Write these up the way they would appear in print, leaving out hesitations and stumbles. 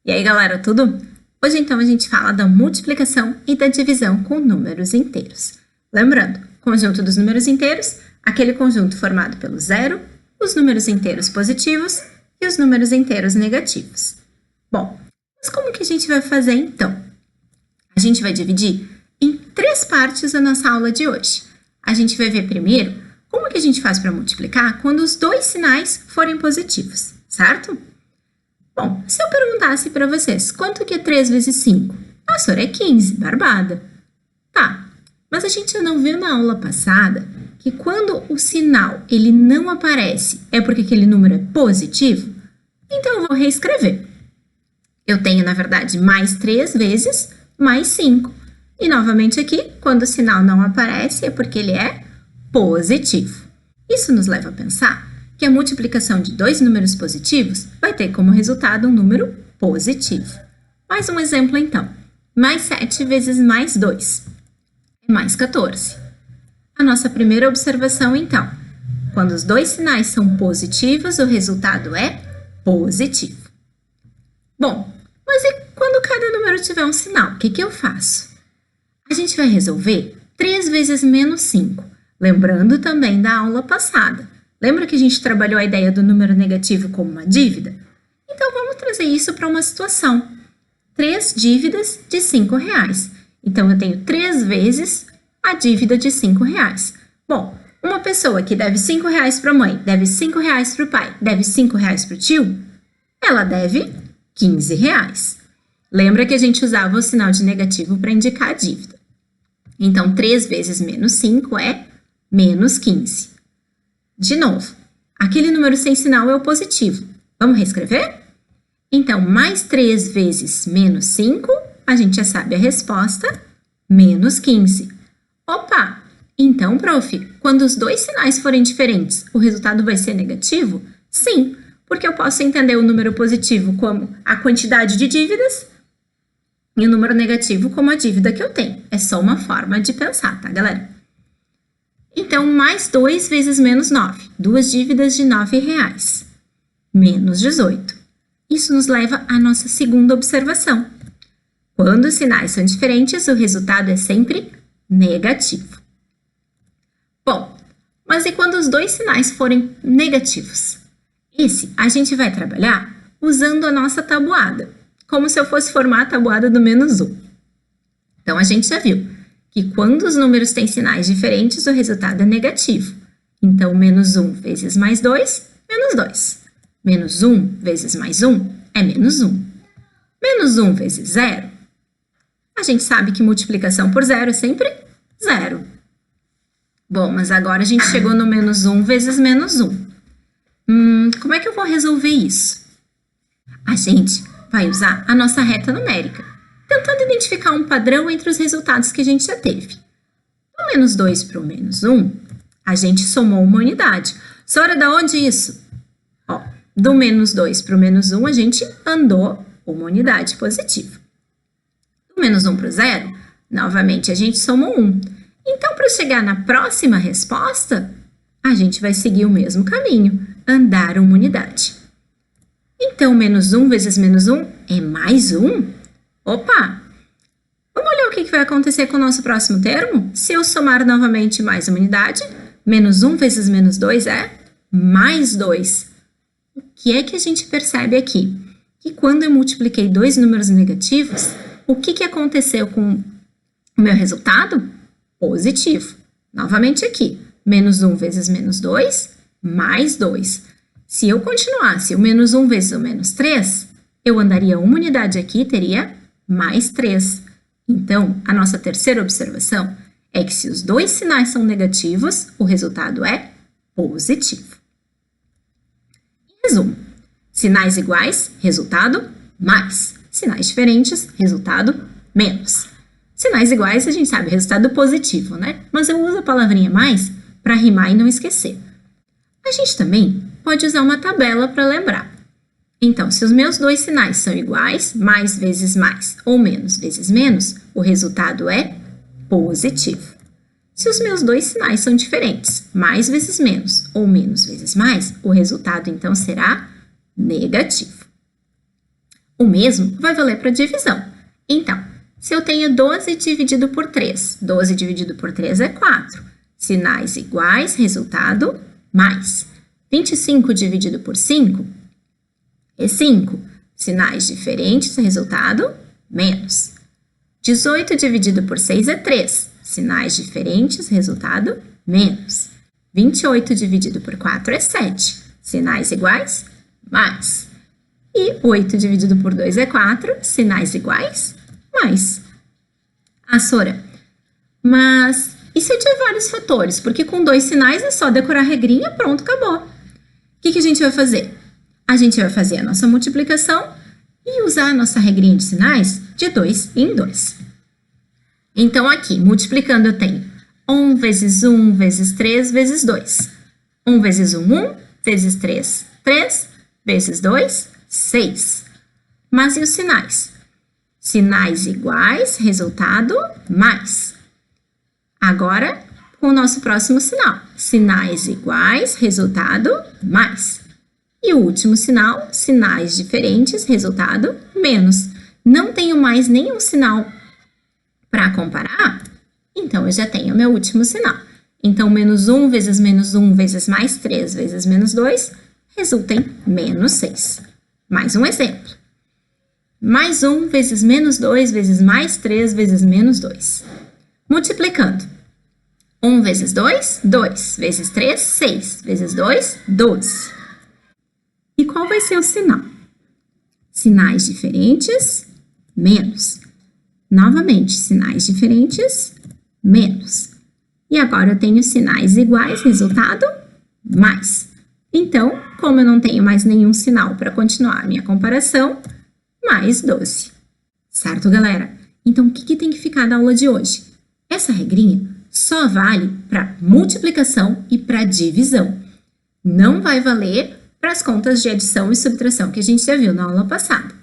E aí, galera, tudo? Hoje, então, a gente fala da multiplicação e da divisão com números inteiros. Lembrando, conjunto dos números inteiros, aquele conjunto formado pelo zero, os números inteiros positivos e os números inteiros negativos. Bom, mas como que a gente vai fazer, então? A gente vai dividir em 3 partes a nossa aula de hoje. A gente vai ver primeiro como que a gente faz para multiplicar quando os 2 sinais forem positivos, certo? Bom, se eu perguntasse para vocês, quanto que é 3 vezes 5? Ah, senhora, é 15, barbada. Tá, mas a gente não viu na aula passada que quando o sinal ele não aparece é porque aquele número é positivo? Então, eu vou reescrever. Eu tenho, na verdade, mais 3 vezes mais 5. E, novamente aqui, quando o sinal não aparece é porque ele é positivo. Isso nos leva a pensar que a multiplicação de 2 números positivos vai ter como resultado um número positivo. Mais um exemplo, então. Mais 7 vezes mais 2 é mais 14. A nossa primeira observação, então. Quando os 2 sinais são positivos, o resultado é positivo. Bom, mas e quando cada número tiver um sinal? O que eu faço? A gente vai resolver 3 vezes menos 5, lembrando também da aula passada. Lembra que a gente trabalhou a ideia do número negativo como uma dívida? Então, vamos trazer isso para uma situação. 3 dívidas de R$5. Então, eu tenho 3 vezes a dívida de R$5. Bom, uma pessoa que deve R$5 para a mãe, deve R$5 para o pai, deve R$5 para o tio, ela deve R$15. Lembra que a gente usava o sinal de negativo para indicar a dívida. Então, 3 vezes menos 5 é menos 15. De novo, aquele número sem sinal é o positivo. Vamos reescrever? Então, mais 3 vezes menos 5, a gente já sabe a resposta, menos 15. Opa! Então, prof, quando os 2 sinais forem diferentes, o resultado vai ser negativo? Sim, porque eu posso entender o número positivo como a quantidade de dívidas e o número negativo como a dívida que eu tenho. É só uma forma de pensar, tá, galera? Então, mais 2 vezes menos 9. 2 dívidas de R$9. Menos 18. Isso nos leva à nossa segunda observação. Quando os sinais são diferentes, o resultado é sempre negativo. Bom, mas e quando os 2 sinais forem negativos? Esse a gente vai trabalhar usando a nossa tabuada, como se eu fosse formar a tabuada do menos 1. Então, a gente já viu que quando os números têm sinais diferentes, o resultado é negativo. Então, menos 1 vezes mais 2, menos 2. Menos 1 vezes mais 1 é menos 1. Menos 1 vezes 0, a gente sabe que multiplicação por 0 é sempre 0. Bom, mas agora a gente chegou no menos 1 vezes menos 1. Como é que eu vou resolver isso? A gente vai usar a nossa reta numérica, tentando identificar um padrão entre os resultados que a gente já teve. Do menos 2 para o menos 1, a gente somou uma unidade. Sora, da onde isso? Ó, do menos 2 para o menos 1, a gente andou uma unidade positiva. Do menos 1 para o 0, novamente a gente somou 1. Então, para chegar na próxima resposta, a gente vai seguir o mesmo caminho, andar uma unidade. Então, menos 1 vezes menos 1 é mais 1? Opa! Vamos olhar o que vai acontecer com o nosso próximo termo? Se eu somar novamente mais uma unidade, menos 1 vezes menos 2 é mais 2. O que é que a gente percebe aqui? Que quando eu multipliquei 2 números negativos, o que aconteceu com o meu resultado? Positivo. Novamente aqui, menos 1 vezes menos 2, mais 2. Se eu continuasse o menos 1 vezes o menos 3, eu andaria uma unidade aqui e teria mais 3. Então, a nossa terceira observação é que se os 2 sinais são negativos, o resultado é positivo. Em resumo, sinais iguais, resultado mais. Sinais diferentes, resultado menos. Sinais iguais, a gente sabe, resultado positivo, né? Mas eu uso a palavrinha mais para rimar e não esquecer. A gente também pode usar uma tabela para lembrar. Então, se os meus 2 sinais são iguais, mais vezes mais ou menos vezes menos, o resultado é positivo. Se os meus 2 sinais são diferentes, mais vezes menos ou menos vezes mais, o resultado então será negativo. O mesmo vai valer para divisão. Então, se eu tenho 12 dividido por 3, 12 dividido por 3 é 4. Sinais iguais, resultado, mais. 25 dividido por 5 é 5. Sinais diferentes, resultado, menos. 18 dividido por 6 é 3. Sinais diferentes, resultado, menos. 28 dividido por 4 é 7. Sinais iguais, mais. E 8 dividido por 2 é 4. Sinais iguais, mais. Sora, mas e se eu tiver vários fatores? Porque com 2 sinais é só decorar a regrinha, pronto, acabou. O que a gente vai fazer? A gente vai fazer a nossa multiplicação e usar a nossa regrinha de sinais de 2 em 2. Então, aqui, multiplicando, eu tenho 1 vezes 1 vezes 3 vezes 2. 1 vezes 1, 1, vezes 3, 3, vezes 2, 6. Mas e os sinais? Sinais iguais, resultado, mais. Agora, com o nosso próximo sinal. Sinais iguais, resultado, mais. E o último sinal, sinais diferentes, resultado, menos. Não tenho mais nenhum sinal para comparar, então eu já tenho meu último sinal. Então, menos 1 vezes mais 3 vezes menos 2 resulta em menos 6. Mais um exemplo. Mais 1 vezes menos 2 vezes mais 3 vezes menos 2. Multiplicando. 1 vezes 2, 2. Vezes 3, 6. Vezes 2, 12. E qual vai ser o sinal? Sinais diferentes, menos. Novamente, sinais diferentes, menos. E agora eu tenho sinais iguais, resultado, mais. Então, como eu não tenho mais nenhum sinal para continuar a minha comparação, mais 12. Certo, galera? Então, o que tem que ficar da aula de hoje? Essa regrinha só vale para multiplicação e para divisão. Não vai valer para as contas de adição e subtração que a gente já viu na aula passada.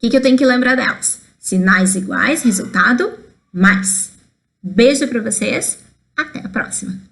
O que eu tenho que lembrar delas? Sinais iguais, resultado, mais. Beijo para vocês, até a próxima!